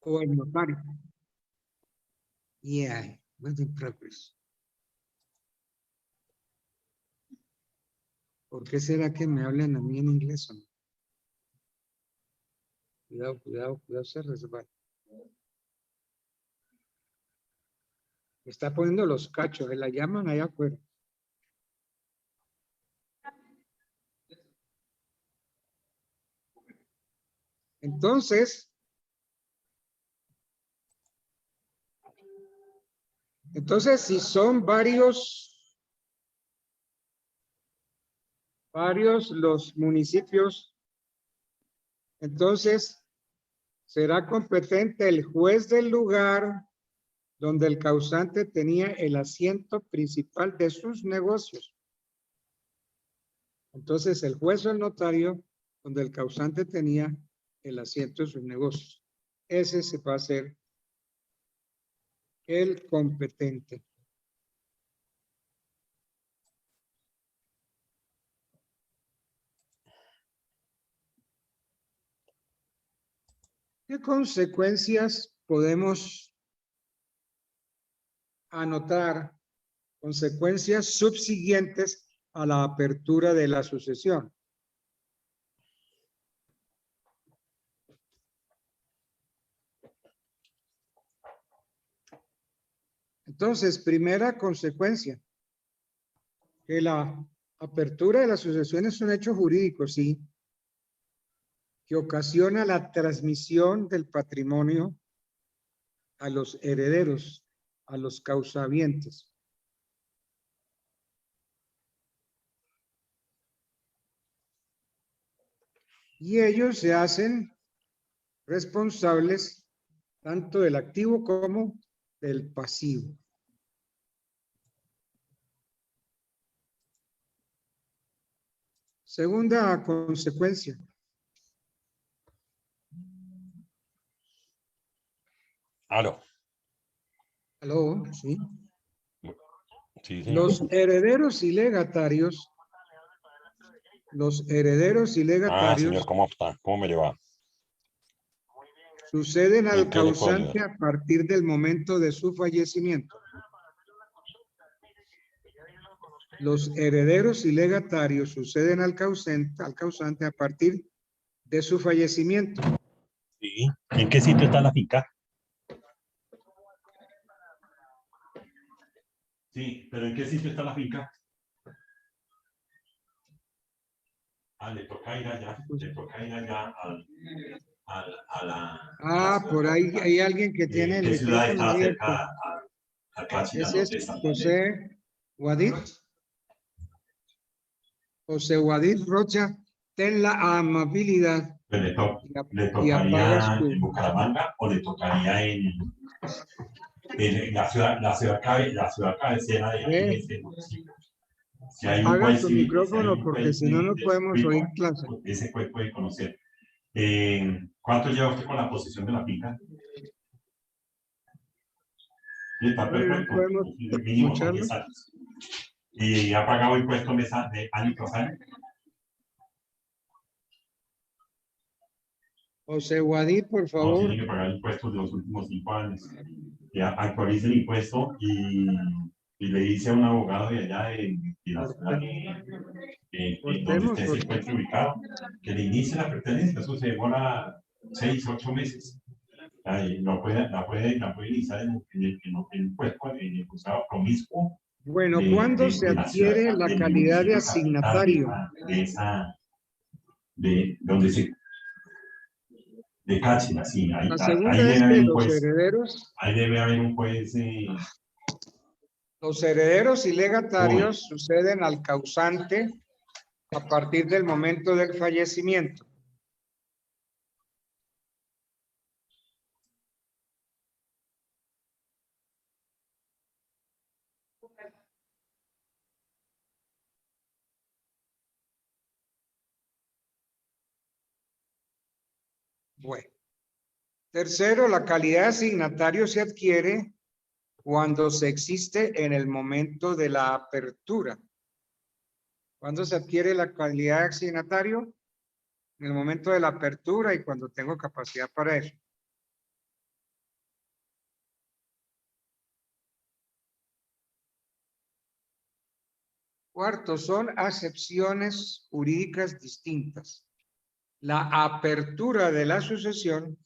o el notario. Yeah, work in progress. ¿Por qué será que me hablan a mí en inglés o no? Cuidado, cuidado, cuidado, se resbala. Me está poniendo los cachos, la llaman allá afuera. Entonces, si son varios los municipios, entonces será competente el juez del lugar donde el causante tenía el asiento principal de sus negocios. Entonces, el juez o el notario donde el causante tenía el asiento de sus negocios. Ese se va a ser el competente. ¿Qué consecuencias podemos anotar? Consecuencias subsiguientes a la apertura de la sucesión. Entonces, primera consecuencia, que la apertura de la sucesión es un hecho jurídico, sí, que ocasiona la transmisión del patrimonio a los herederos, a los causahabientes. Y ellos se hacen responsables tanto del activo como del pasivo. Segunda consecuencia. Aló. Aló, sí. Sí, señor. Los herederos y legatarios. Señor, ¿cómo está? ¿Cómo me le va? Suceden al ¿En qué le puedo causante ayudar? a partir del momento de su fallecimiento. Los herederos y legatarios suceden al causante a partir de su fallecimiento. Sí. ¿En qué sitio está la finca? Sí, pero ¿en qué sitio está la finca? Le toca ir allá, a la Por ahí hay alguien que tiene el ¿qué ciudad micrófono está abierto. cerca a Cáchila? Ese es ¿Dónde está? José Guadid. José Guadid Rocha, ten la amabilidad Pues le y apagas tocaría tu... en Bucaramanga o le tocaría en la ciudad cabecera de ese municipio. Si hay un Apaga juez tu civil, micrófono porque si no, no podemos oír clase. ese juez puede conocer. ¿Cuánto lleva usted con la posesión de la finca? Está Bueno, no perfecto, podemos mínimo son 10 escucharlo. años. ¿Y ha pagado impuestos de año tras año? José Guadid, por No, favor. tiene que pagar impuestos de los últimos 5 años. Ya actualice el impuesto y le dice a un abogado de allá de la ciudad donde usted se encuentre ubicado que le inicie la pertenencia. Eso se demora 6, 8 meses. La puede iniciar en el juzgado promiscuo Bueno, ¿cuándo se de la ciudad, adquiere la del calidad de municipio capital asignatario? de Cáchila, sí, La ahí segunda es debe que haber un juez. Ahí debe haber un juez. los herederos y legatarios suceden al causante a partir del momento del fallecimiento. Bueno. Tercero, la calidad de asignatario se adquiere cuando se existe en el momento de la apertura. ¿Cuándo se adquiere la calidad de asignatario? En el momento de la apertura y cuando tengo capacidad para eso. Cuarto, son acepciones jurídicas distintas. La apertura de la sucesión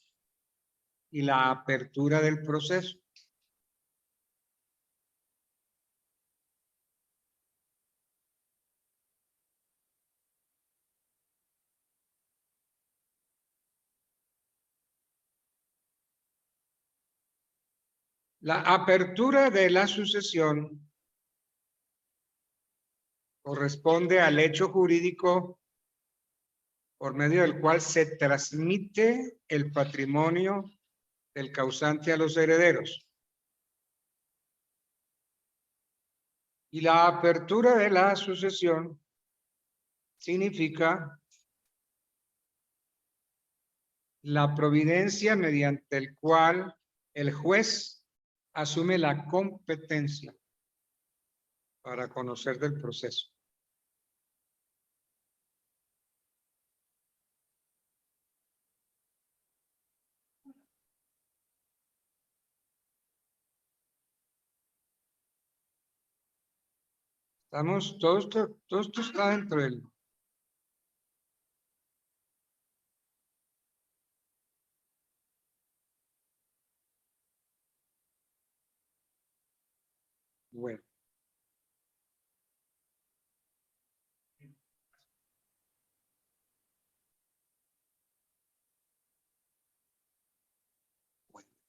y la apertura del proceso. La apertura de la sucesión corresponde al hecho jurídico por medio del cual se transmite el patrimonio del causante a los herederos. Y la apertura de la sucesión significa la providencia mediante el cual el juez asume la competencia para conocer del proceso. Estamos, todo esto está dentro del... Bueno.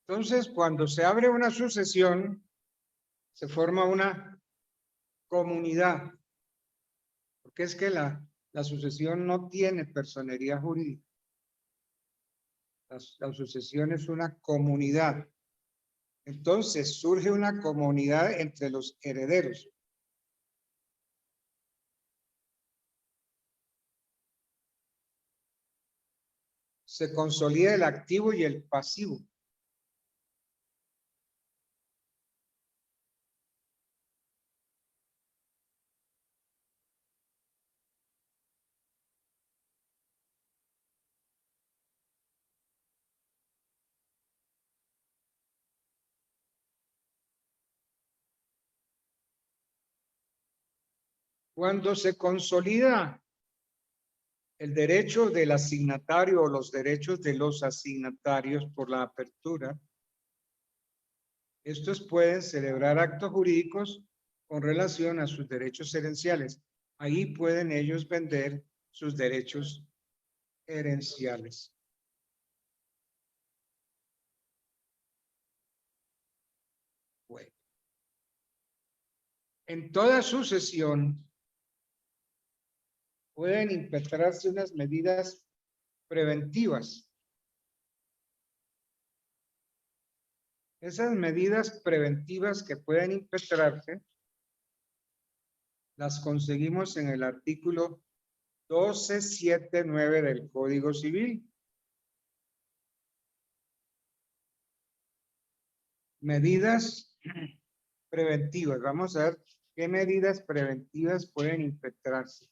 Entonces, cuando se abre una sucesión, se forma una comunidad, porque es que la sucesión no tiene personería jurídica. La sucesión es una comunidad. Entonces surge una comunidad entre los herederos. Se consolida el activo y el pasivo. Cuando se consolida el derecho del asignatario o los derechos de los asignatarios por la apertura, estos pueden celebrar actos jurídicos con relación a sus derechos herenciales. Ahí pueden ellos vender sus derechos herenciales. Bueno. En toda sucesión pueden impetrarse unas medidas preventivas. Esas medidas preventivas que pueden impetrarse las conseguimos en el artículo 1279 del Código Civil. Medidas preventivas. Vamos a ver qué medidas preventivas pueden impetrarse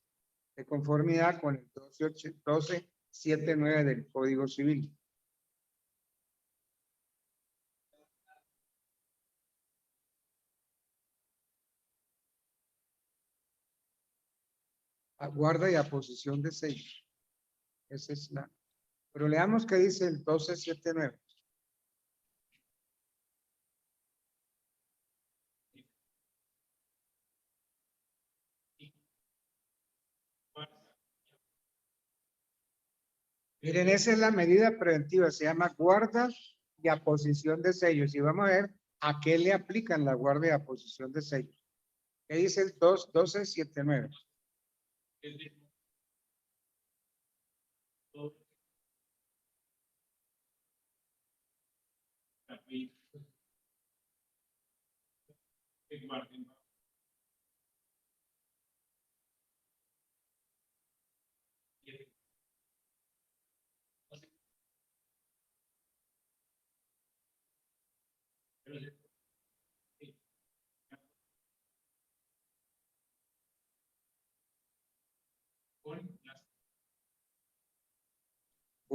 de conformidad con el 1279 del Código Civil. Guarda y aposición de sellos. Esa es la. Pero leamos qué dice el 1279. Miren, esa es la medida preventiva, se llama guarda y aposición de sellos. Y vamos a ver a qué le aplican la guarda y aposición de sellos. ¿Qué dice el 1279?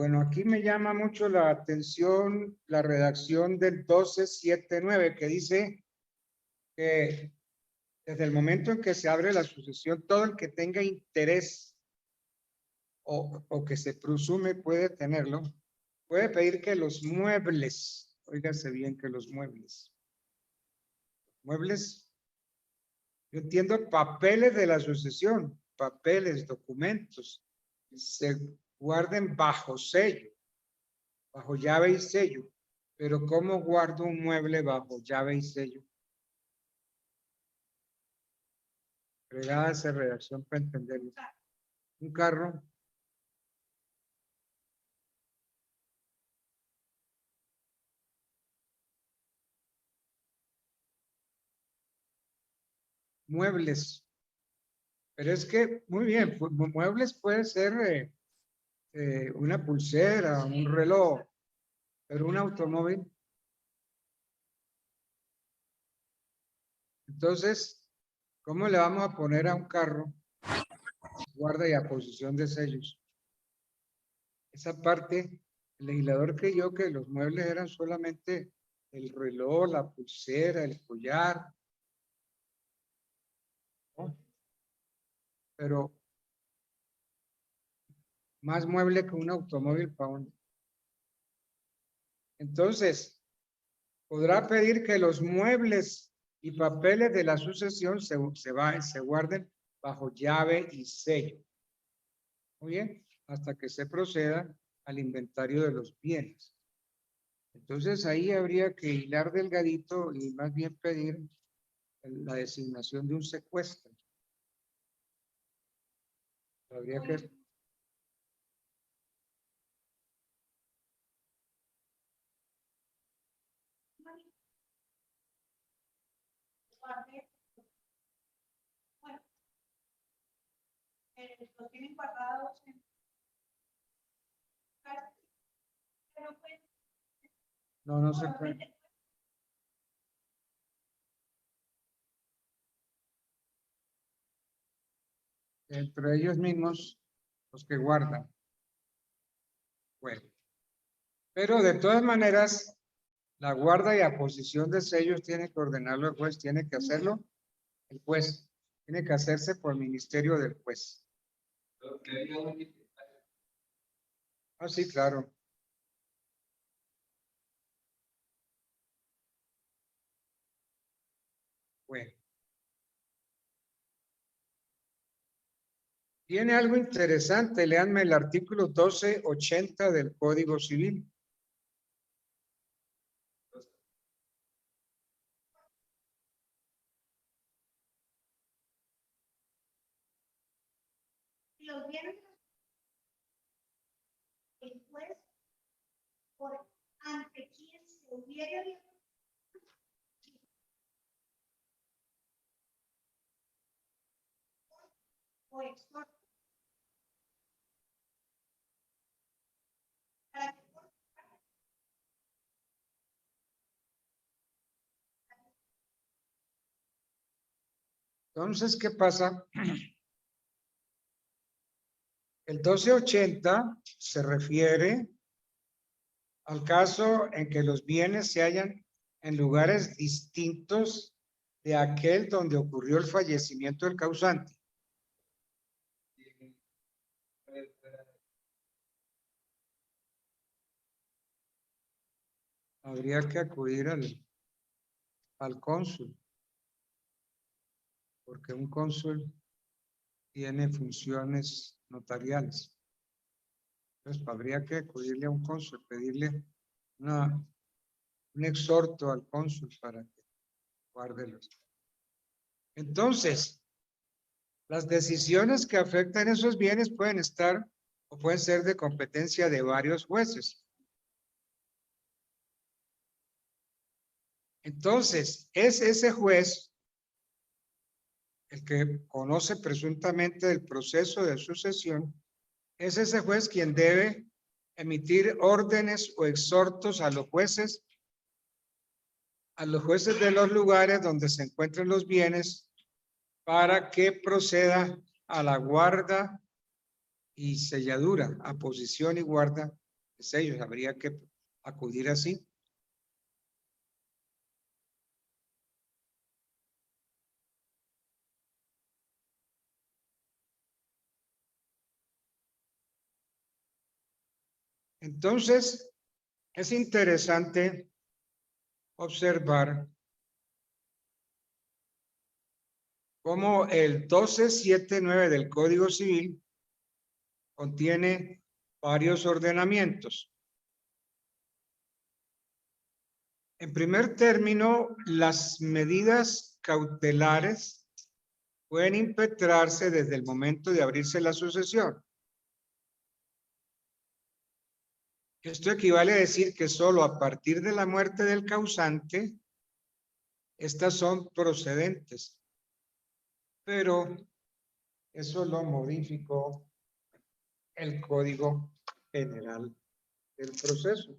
Bueno, aquí me llama mucho la atención la redacción del 1279 que dice que Desde el momento en que se abre la sucesión, todo el que tenga interés o que se presume puede tenerlo, puede pedir que los muebles, óigase bien que los muebles, yo entiendo papeles de la sucesión, papeles, documentos, se guarden bajo sello, bajo llave y sello. Pero ¿cómo guardo un mueble bajo llave y sello? Agregada esa redacción para entenderlo. Un carro. Muebles. Pero es que, muy bien, muebles puede ser una pulsera, un reloj, pero un automóvil. Entonces, ¿cómo le vamos a poner a un carro guarda y aposición de sellos? Esa parte, el legislador creyó que los muebles eran solamente el reloj, la pulsera, el collar, ¿no? Pero más mueble que un automóvil para uno. Entonces, podrá pedir que los muebles y papeles de la sucesión se guarden bajo llave y sello. Muy bien, hasta que se proceda al inventario de los bienes. Entonces ahí habría que hilar delgadito y más bien pedir la designación de un secuestro. Habría que... Los tienen guardados en... No, no se puede. Entre ellos mismos, los que guardan. Bueno. Pero de todas maneras, la guarda y aposición de sellos tiene que ordenarlo el juez, tiene que hacerlo el juez. Tiene que hacerse por ministerio del juez. Ah, sí, claro. Bueno. Tiene algo interesante, léanme el artículo 1280 del Código Civil. Los bienes, el juez, por ante quien se hubiera o exhorto. Entonces, ¿qué pasa? El 1280 se refiere al caso en que los bienes se hallan en lugares distintos de aquel donde ocurrió el fallecimiento del causante. Habría que acudir al cónsul, porque un cónsul tiene funciones notariales. Entonces, habría que acudirle a un cónsul, pedirle un exhorto al cónsul para que guarde los. Entonces, las decisiones que afectan esos bienes pueden estar o pueden ser de competencia de varios jueces. Entonces, es ese juez el que conoce presuntamente del proceso de sucesión, es ese juez quien debe emitir órdenes o exhortos a los jueces de los lugares donde se encuentren los bienes para que proceda a la guarda y selladura, aposición y guarda de sellos. Habría que acudir así. Entonces, es interesante observar cómo el 1279 del Código Civil contiene varios ordenamientos. En primer término, las medidas cautelares pueden impetrarse desde el momento de abrirse la sucesión. Esto equivale a decir que solo a partir de la muerte del causante, estas son procedentes. Pero eso lo modificó el Código General del Proceso.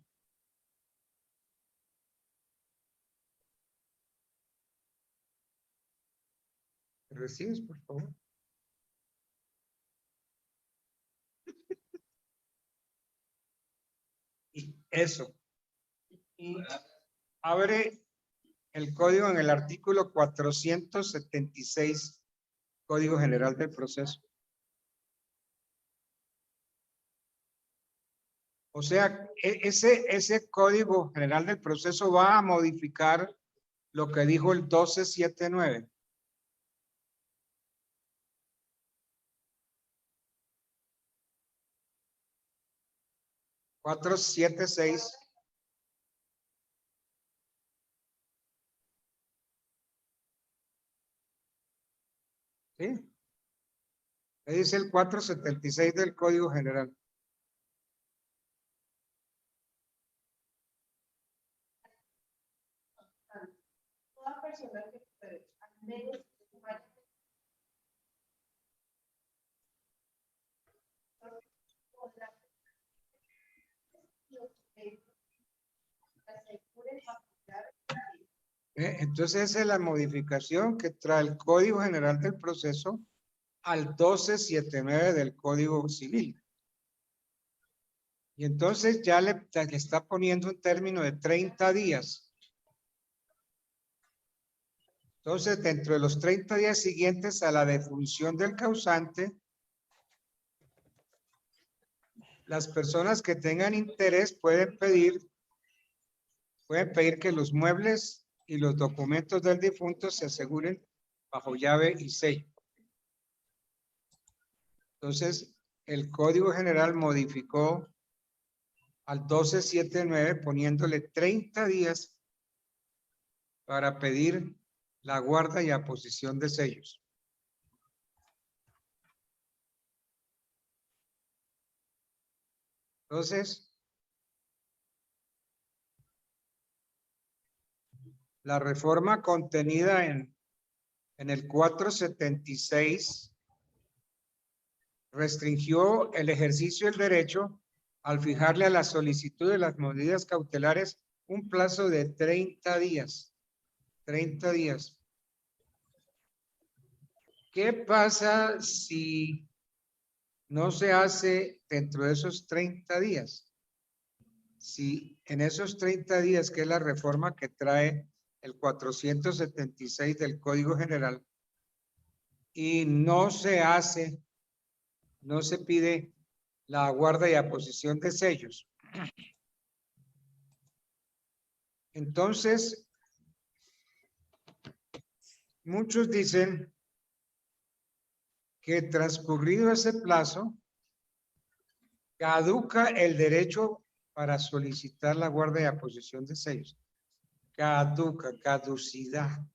¿Me recibes, por favor? Y eso. Y abre el código en el artículo 476, Código General del Proceso. O sea, ese Código General del Proceso va a modificar lo que dijo el 1279. ¿476? ¿Sí? ¿Qué dice el 476 del Código General? Toda persona que puede, al menos Entonces esa es la modificación que trae el Código General del Proceso al 1279 del Código Civil. Y entonces ya le está poniendo un término de 30 días. Entonces, dentro de los 30 días siguientes a la defunción del causante, las personas que tengan interés pueden pedir que los muebles y los documentos del difunto se aseguren bajo llave y sello. Entonces, el Código General modificó al 1279 poniéndole 30 días para pedir la guarda y aposición de sellos. Entonces, la reforma contenida en el 476 restringió el ejercicio del derecho al fijarle a la solicitud de las medidas cautelares un plazo de 30 días. 30 días. ¿Qué pasa si no se hace dentro de esos 30 días? Si en esos 30 días, que es la reforma que trae el 476 del Código General, y no se hace, no se pide la guarda y aposición de sellos. Entonces, muchos dicen que transcurrido ese plazo, caduca el derecho para solicitar la guarda y aposición de sellos. Caduca, caducidad.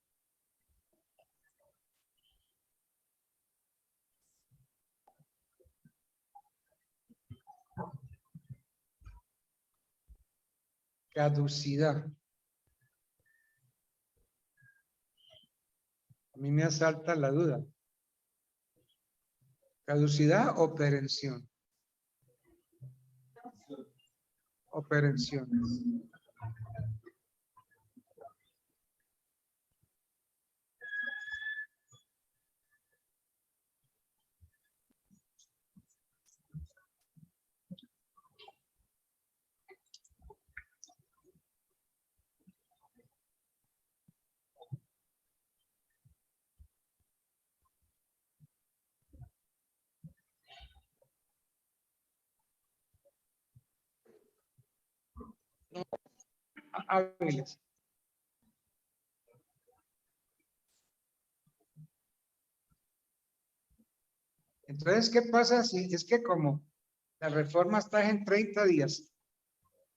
Caducidad. A mí me asalta la duda. ¿Caducidad o perención? O perención. hábiles. Entonces, ¿qué pasa si es que como la reforma está en 30 días?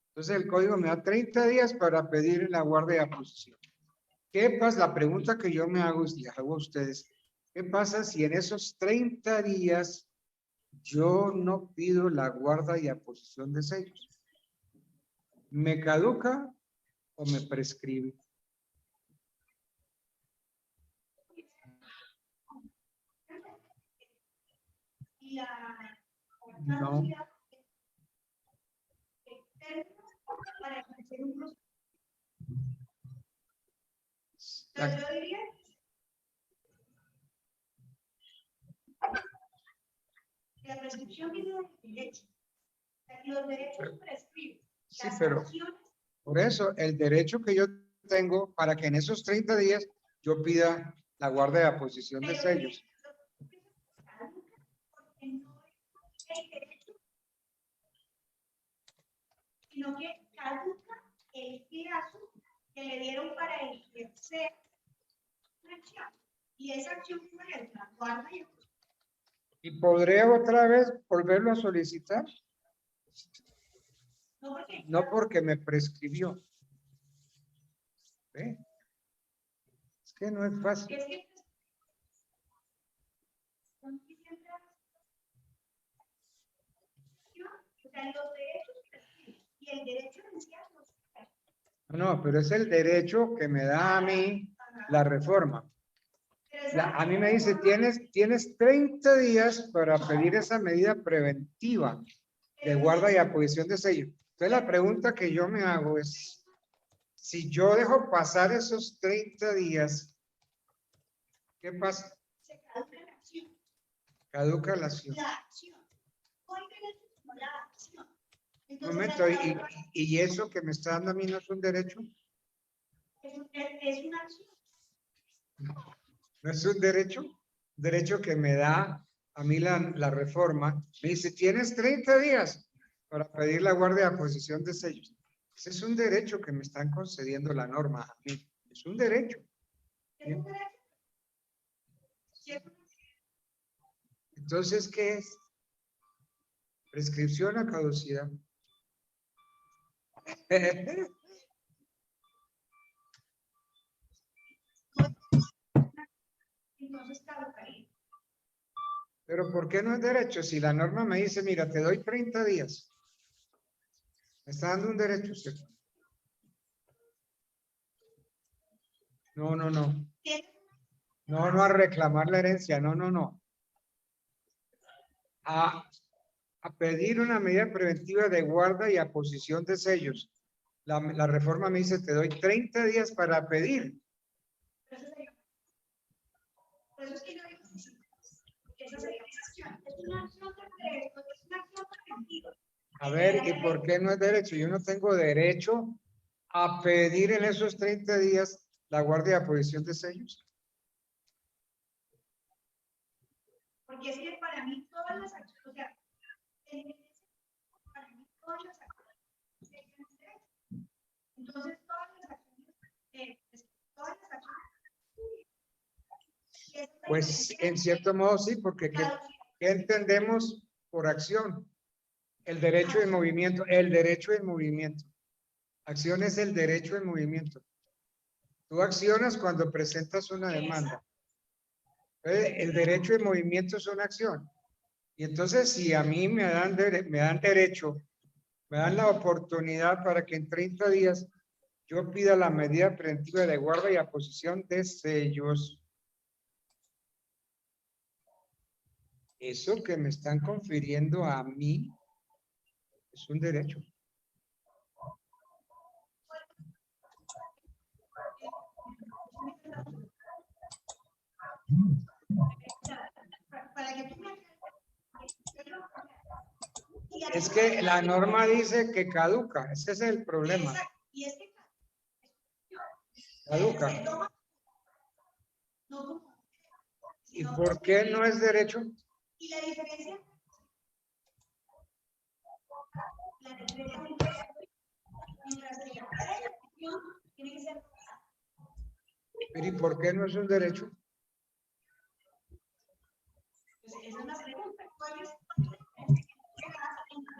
Entonces el código me da 30 días para pedir la guardia de aposición. ¿Qué pasa? La pregunta que yo me hago, y les hago a ustedes, ¿qué pasa si en esos 30 días yo no pido la guarda y aposición de sellos? ¿Me caduca o me prescribe? No. Entonces, yo diría que la prescripción viene del derecho. O sea, los derechos prescriben. Sí, Las pero sanciones, por eso el derecho que yo tengo para que en esos 30 días yo pida la guarda de aposición de pero sellos. porque no es el derecho, sino que caduca el plazo que le dieron para ejercer una acción. Y esa acción fue la guarda y aposición. ¿Y podré otra vez volverlo a solicitar? No porque No porque me prescribió. ¿Ve? Es que no es fácil. es que son siempre o sea, los derechos prescriben y el derecho esencial no se prescribe. No, pero es el derecho que me da a mí la reforma. Pero A mí me dice, tienes 30 días para pedir esa medida preventiva de guarda y aposición de sello. Entonces la pregunta que yo me hago es, si yo dejo pasar esos 30 días, ¿qué pasa? se caduca la acción. Caduca la acción. La acción. No hay derecho sino la acción. Un Entonces, momento, ¿y eso que me está dando a mí no es un derecho? es una acción. ¿No es un derecho? Derecho que me da a mí la reforma. Me dice, tienes 30 días para pedir la guardia de aposición de sellos. Ese es un derecho que me están concediendo la norma a mí. Es un derecho. Es un derecho. Sí, es una acción. Entonces, ¿qué es? Prescripción a caducidad. Entonces caducaría. Pero ¿por qué no es derecho? Si la norma me dice, mira, te doy 30 días. Me está dando un derecho, ¿cierto? No, no, no. No, no a reclamar la herencia. No, no, no. A pedir una medida preventiva de guarda y aposición de sellos. La reforma me dice, te doy 30 días para pedir. Por eso es que yo digo que sí. Esa sería una acción. Es una acción de derecho, es una acción preventiva. A ver, ¿y por qué no es derecho? Yo no tengo derecho a pedir en esos 30 días la guardia de aposición de sellos. Porque es que para mí todas las acciones, o sea, para mí todas las acciones serían derechos. Entonces, todas las acciones, todas las acciones. Y esa es la Pues diferencia. en cierto modo sí, porque ¿qué entendemos por acción? El derecho de movimiento, el derecho de movimiento. Acción es el derecho de movimiento. Tú accionas cuando presentas una demanda. El derecho de movimiento es una acción. Y entonces, si a mí me dan derecho, me dan la oportunidad para que en 30 días yo pida la medida preventiva de guarda y aposición de sellos, eso que me están confiriendo a mí es un derecho. Para que tú me Es que la norma dice que caduca, ese es el problema. y es que Caduca. no, ¿Y por qué no es derecho? y la diferencia mientras que la Pero ¿y por qué no es un derecho? Pues esa es la pregunta. ¿Cuál es?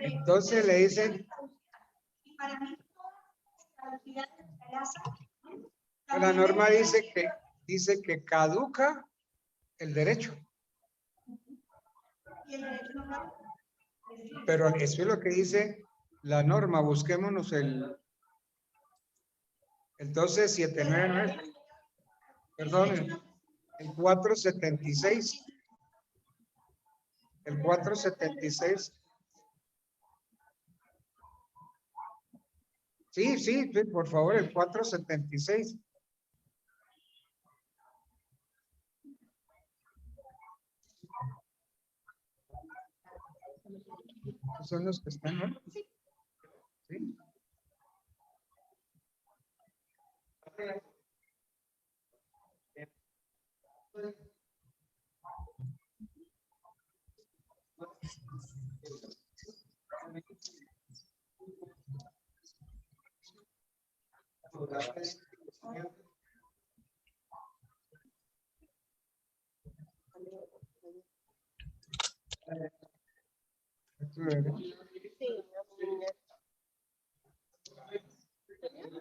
Entonces le dicen, Y para mí, todas las caducidades de la casa, la norma dice que caduca el derecho. y el derecho no caduca. Pero eso es lo que dice la norma. Busquémonos el 12799. Perdón, el 476. El 476. Sí, sí, sí, por favor, el 476. Esos son los que están, ¿no? Sí.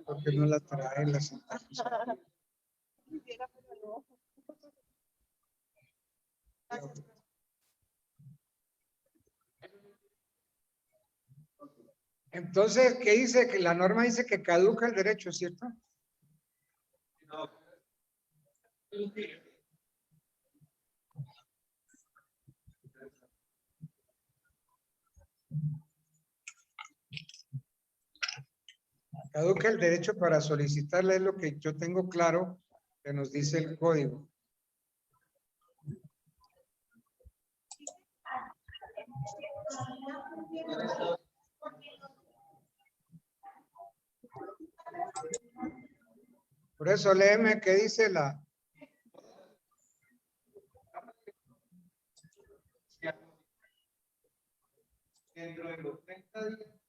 Porque no la traen las Entonces, ¿qué dice? Que la norma dice que caduca el derecho, ¿cierto? Caduca el derecho para solicitarle, es lo que yo tengo claro que nos dice el código. Por eso léeme qué dice la... Dentro de los 30 días.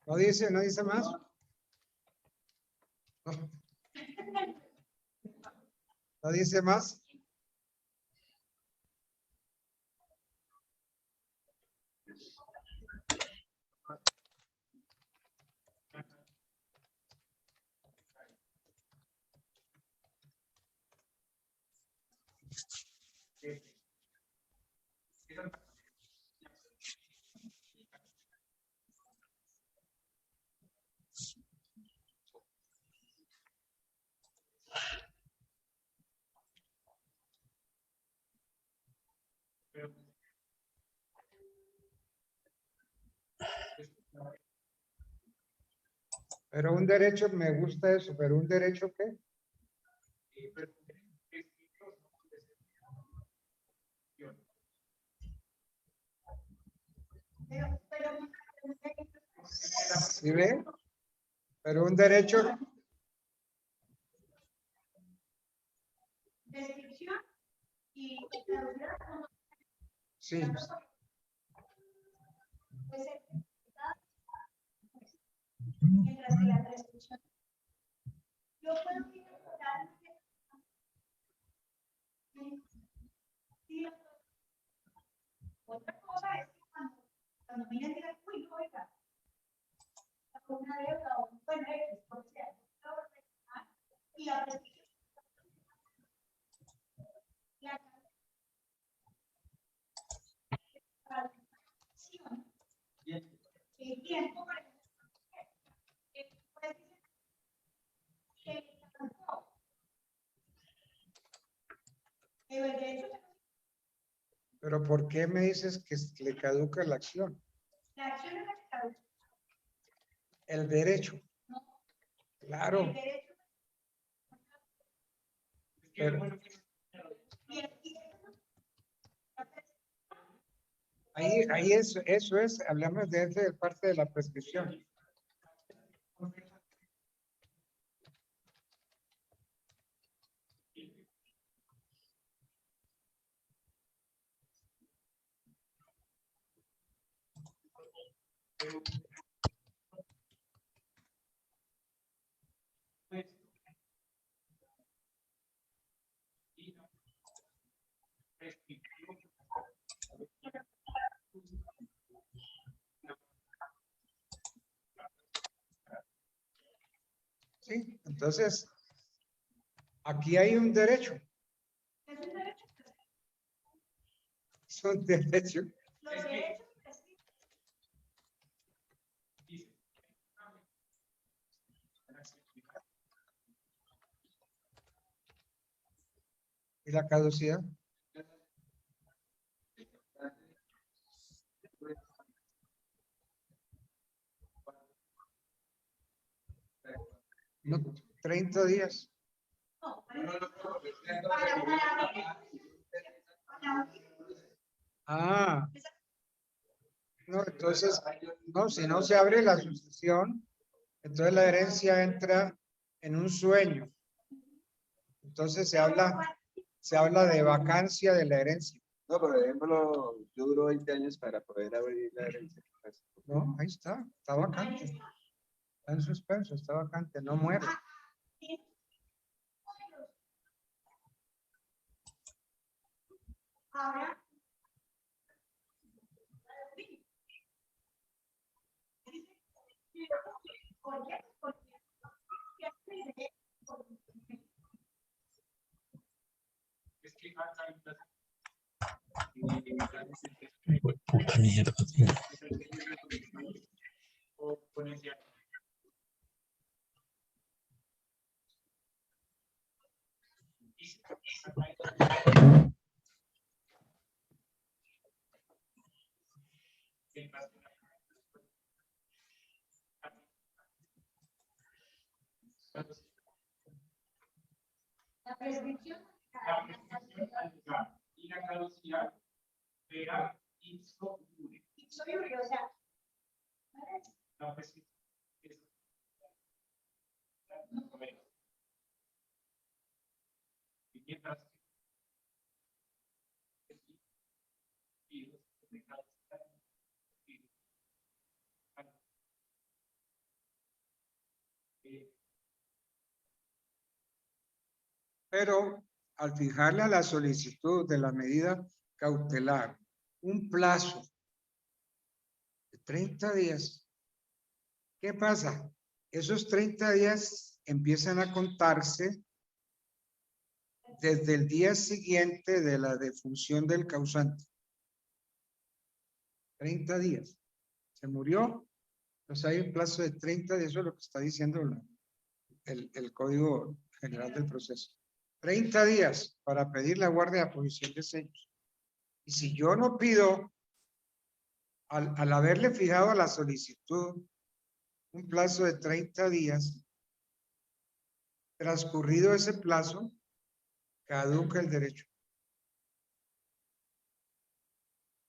No dice más. No, no dice más. Pero un derecho, me gusta eso, pero un derecho ¿qué? ¿Sí ve? Pero un derecho. Descripción y Sí. puede ser mientras que la prescripción. Yo puedo ir a sí. Otra cosa es que cuando miren y digan, uy, no, oiga, una deuda o un buen X, por sea, y la prescripción. La tiempo para ¿por qué me dices que le caduca la acción? La acción es la que caduca. El derecho. Claro. El derecho. Pero ahí eso es, hablamos de esa parte de la prescripción. Sí, entonces, aquí hay un derecho. Es un derecho. Es un derecho. Los derechos prescritos. ¿Y la caducidad? No, 30 días. No, Ah. No, entonces, no, si no se abre la sucesión, entonces la herencia entra en un sueño. Entonces se habla de vacancia de la herencia. No, por ejemplo, yo duro 20 años para poder abrir la herencia. No, ahí está vacante. Está en suspenso, está vacante, no muere. Ahora, ¿por qué? Puta mierda, tío. La prescripción. Y la caducidad era ipso iure. Ipso iure, o sea, La prescripción es y mientras Pero al fijarle a la solicitud de la medida cautelar un plazo de 30 días, ¿qué pasa? Esos 30 días empiezan a contarse desde el día siguiente de la defunción del causante. 30 días. Se murió, pues hay un plazo de 30 días, eso es lo que está diciendo el Código General del Proceso. 30 días para pedir la guardia de aposición de sellos. Y si yo no pido, al haberle fijado a la solicitud un plazo de 30 días, transcurrido ese plazo, caduca el derecho.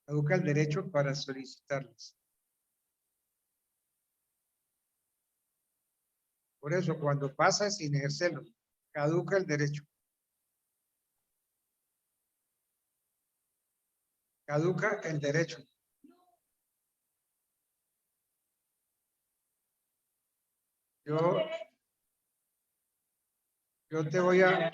Caduca el derecho para solicitarlas. Por eso, cuando pasa sin ejercerlo, caduca el derecho. Caduca el derecho. Yo te voy a...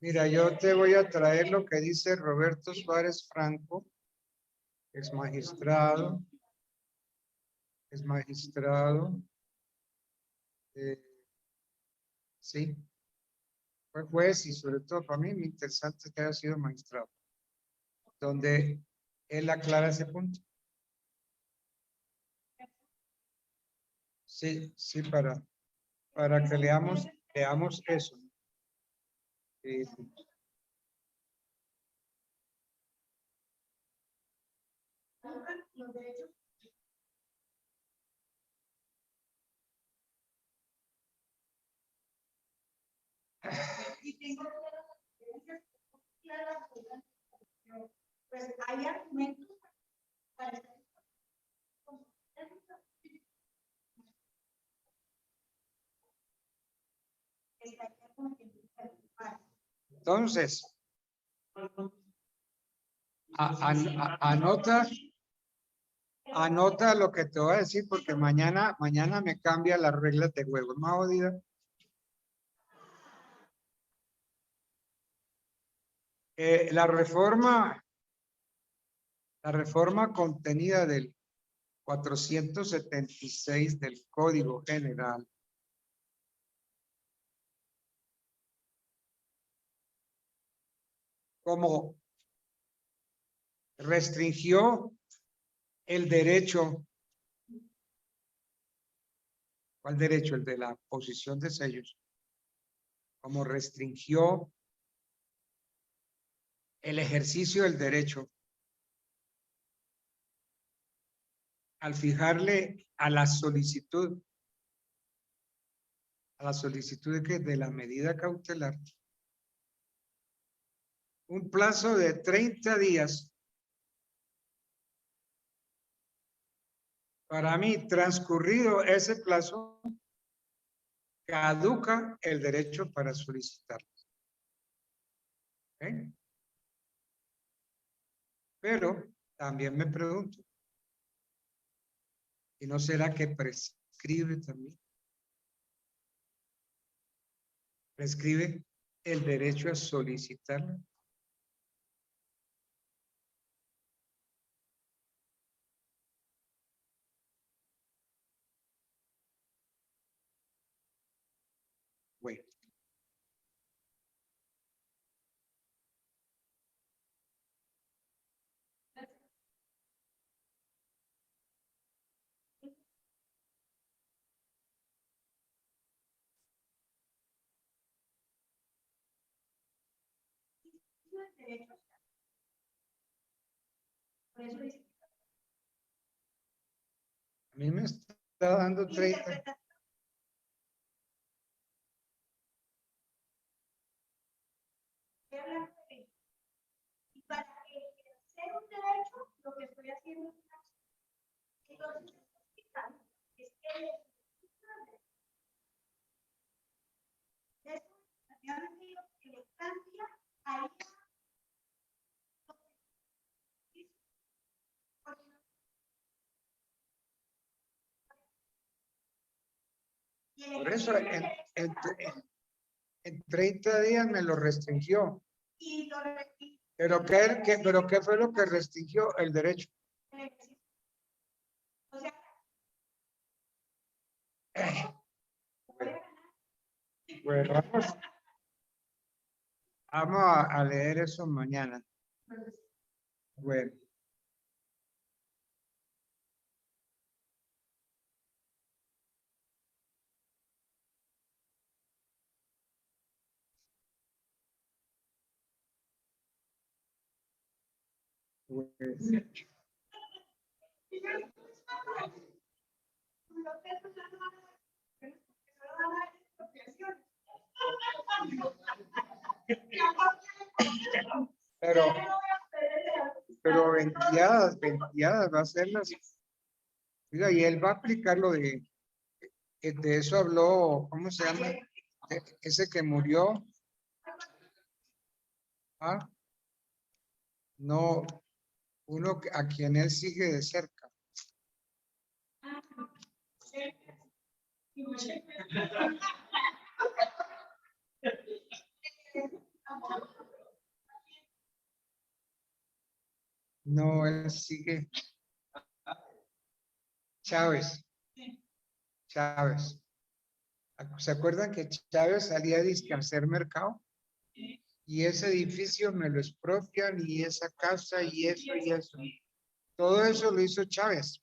Mira, yo te voy a traer lo que dice Roberto Suárez Franco, es magistrado. Sí, fue juez y sobre todo para mí me interesante que haya sido magistrado, donde él aclara ese punto. Sí, para que leamos eso. Sí, sí. Los derechos. Y tengo claras, pues hay argumentos para Entonces, anota lo que te voy a decir porque mañana me cambia las reglas de juego. ¿No, jodida? La reforma contenida del 476 del Código General como restringió el derecho. ¿Cuál derecho? El de la posición de sellos. Como restringió el ejercicio del derecho al fijarle a la solicitud de la medida cautelar un plazo de 30 días. Para mí, transcurrido ese plazo, caduca el derecho para solicitarlo. ¿Okay? Pero también me pregunto, ¿y no será que prescribe también? Prescribe el derecho a solicitarlo. Bueno. derechos. Por eso dice. A mí me está dando 30. Y para ejercer un derecho, lo que estoy haciendo es una acción. Entonces, es que eso efectivamente lo que le cambia ahí. Por eso en 30 días me lo restringió. Y lo ¿Pero qué fue lo que restringió? El derecho. O sea, Bueno, vamos a leer eso mañana. Bueno. Pero 20 va a ser las. Mira, y él va a aplicar lo de eso habló, ¿cómo se llama? Ese que murió. ¿Ah? No, uno a quien él sigue de cerca. No, él sigue. Chávez. ¿Se acuerdan que Chávez salía a hacer mercado? Y ese edificio me lo expropian y esa casa y eso y eso. Todo eso lo hizo Chávez.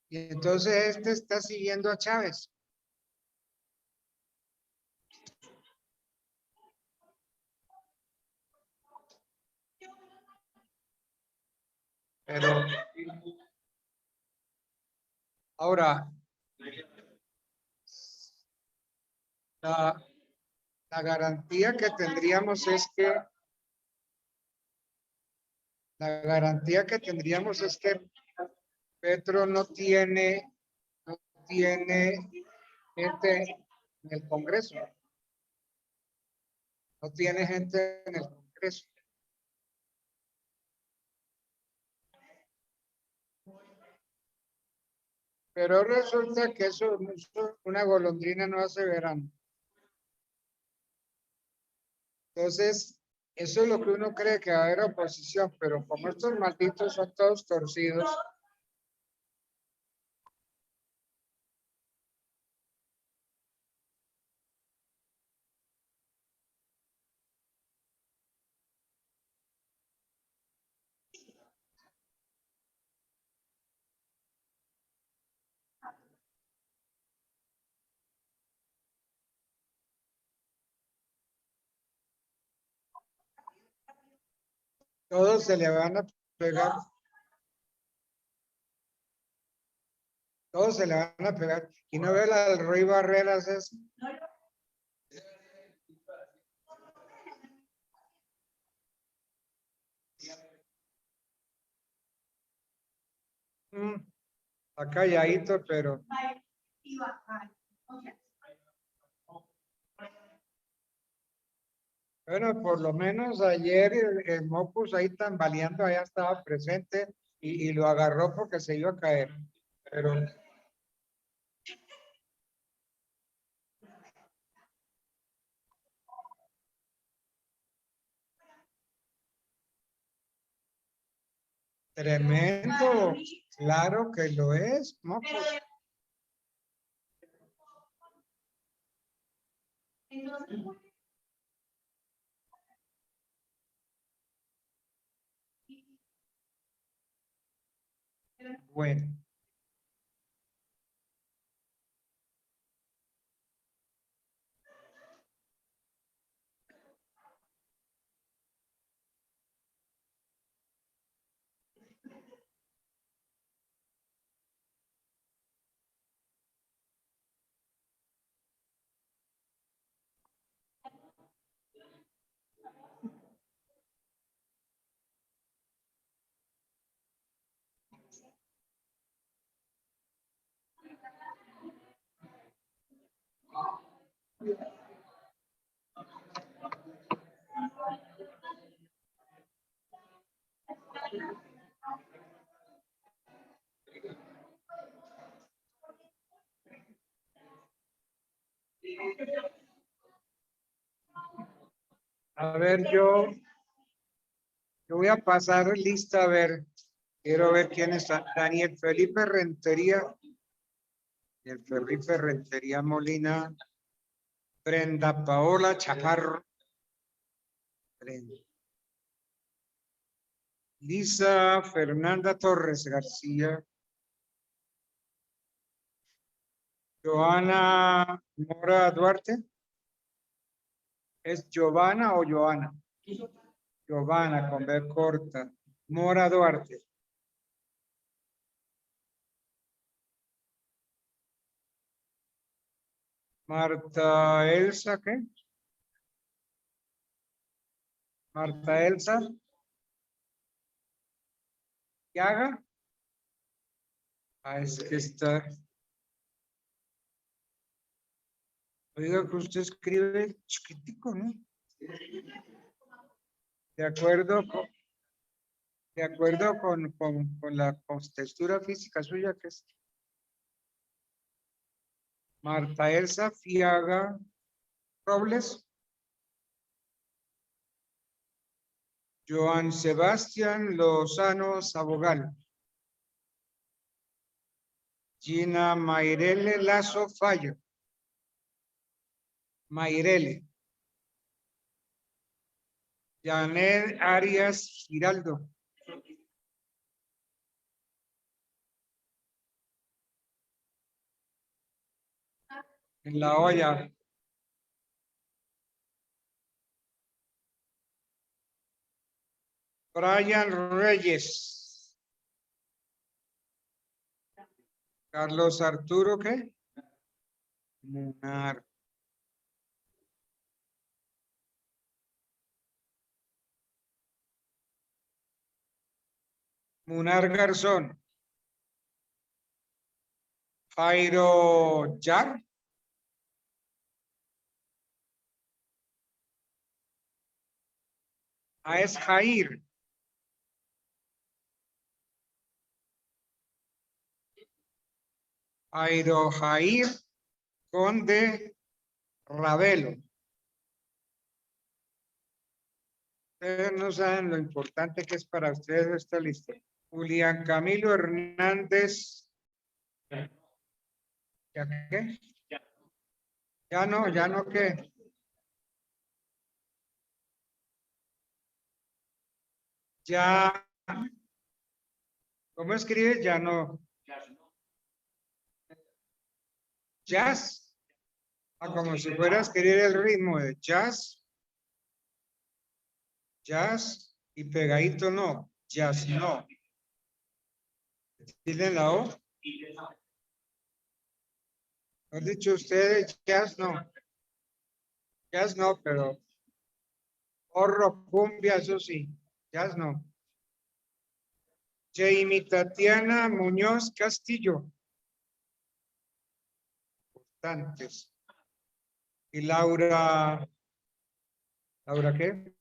Y entonces este está siguiendo a Chávez. Pero ahora, la garantía que tendríamos es que Petro no tiene gente en el Congreso. No tiene gente en el Congreso. Pero resulta que eso una golondrina no hace verano. Entonces, eso es lo que uno cree que va a haber oposición, pero como estos malditos son todos torcidos, todos se le van a pegar. Todos se le van a pegar. Y no ve la del Roy Barreras es. Está calladito, pero. Bueno, por lo menos ayer el Mopus ahí tambaleando, allá estaba presente y lo agarró porque se iba a caer. Pero tremendo, claro que lo es, Mopus. Bueno. A ver, yo voy a pasar lista, a ver, quiero ver quién está. Daniel Felipe Rentería, Daniel Felipe Rentería Molina, Brenda Paola Chaparro, Lisa Fernanda Torres García, Joana Mora Duarte. ¿Es Giovanna o Joana? Giovanna con B corta. Mora Duarte. Marta Elsa, ¿qué? Marta Elsa. Yaga. Ah, es que está. Oiga, que usted escribe chiquitico, ¿no? De acuerdo con la textura física suya, que es Marta Elsa Fiaga Robles. Joan Sebastián Lozano Sabogal. Gina Mayrele Lazo Fallo. Mayrele. Janet Arias Giraldo. En la olla. Brian Reyes. Carlos Arturo, ¿qué? Munar. Munar Garzón. Jairo Yar. Es Jair. Jair Conde Ravelo. Ustedes no saben lo importante que es para ustedes esta lista. Julián Camilo Hernández. ¿Ya qué? Ya no qué. Ya. ¿Cómo escribes? Ya no. Jazz. Como si fuera a escribir el ritmo de jazz. Jazz. Y pegadito no. Jazz no. Dile la O. ¿Han dicho ustedes jazz no? Jazz no, pero horror, cumbia, eso sí. Jazz no. Jamie Tatiana Muñoz Castillo. Importantes. Y Laura. ¿Laura qué?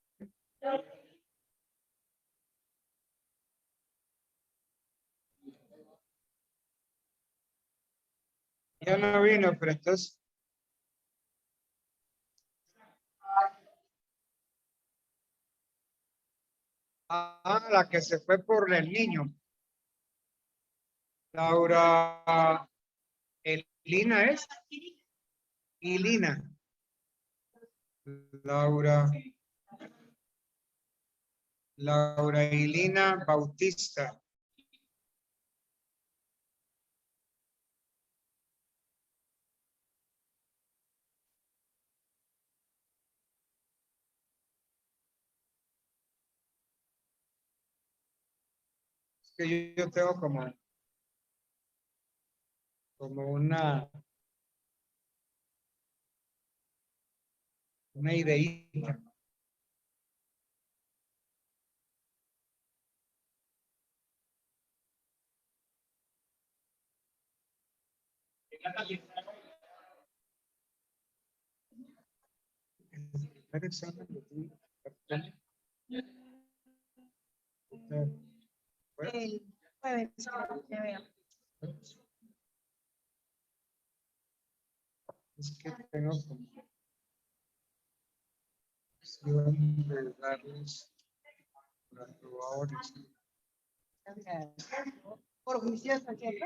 Ya no vino, pero entonces. La que se fue por el niño. Laura. Elina es. Ilina. Laura Ilina Bautista. Es que yo tengo como una ideita. El jueves, ya veo. Es que tengo como de darles aprobadores. Por juicioso, ¿cierto?